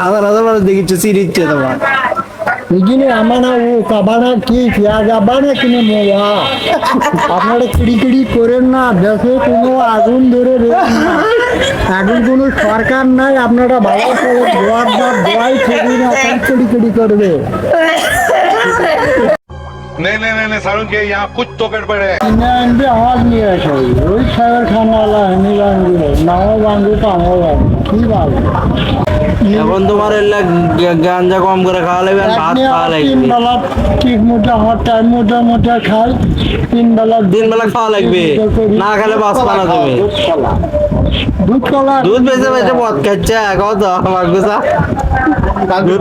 হাজার হাজার মানুষ দেখিচ্ছে চিনিচ্ছে তোমার begini amana ও কাবানা কি কিয়া যাবানা কিনে মোয়া আপনারা কিড়ি করেন না দেশে কোনো আগুন ধরে আগুন কোনো সরকার নাই আপনারা ভালো করে দোয়ার না দোয়াই থাকি না কিড়ি করবে नहीं नहीं नहीं सारुण के यहाँ कुछ तो गड़बड़ है কিনে আওয়াজ নিয়ে আসে ওই সাগর খানাওয়ালা হেনি বাঙ্গি নাও বাঙ্গি পাও বাঙ্গি কি ভালো এখন তোমার এলা গাঞ্জা কম করে খাওয়া লাগবে আর ভাত খাওয়া লাগবে তিন বেলা ঠিক মতো হট টাইম মোটা খাই তিন বেলা দিন বেলা খাওয়া লাগবে না খেলে বাঁচবা না তুমি দুধ কলা দুধ বেঁচে বেঁচে মদ খাচ্ছে কত মাগুসা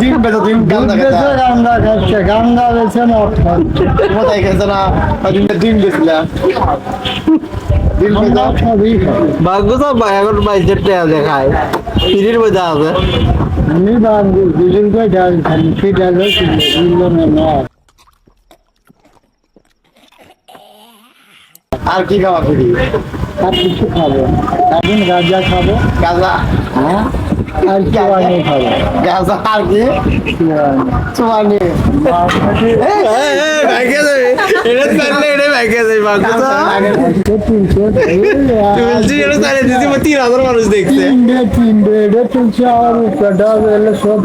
দিন বেজে দিন গান্দা বেচে খেতা গান্দা খাচ্ছে গান্দা বেছে মদ খাচ্ছে কোথায় খেছে না দিন বেছিলাম দিন আমরা বেজে সবই খাই মাগুসা এখন বাইশের টাকা দেখায় ফিরির মধ্যে আছে আমি বাঙ্গি দুদিন করে ডাল খাই সেই ডাল দিল না আর কি খাওয়া ফিরি আর কিছু খাবো এখন গাঁজা খাবো গাজা হ্যাঁ আর চুয়ানি খাবো গাজা আর কি চুয়ানি ভাইকে যাবে এটা চাইলে এটা ভাইকে যাবে মাগুসা তুলছি এটা চাইলে দিদি 3000 মানুষ দেখছে তিনটে এটা তুলছে আর পেটা সব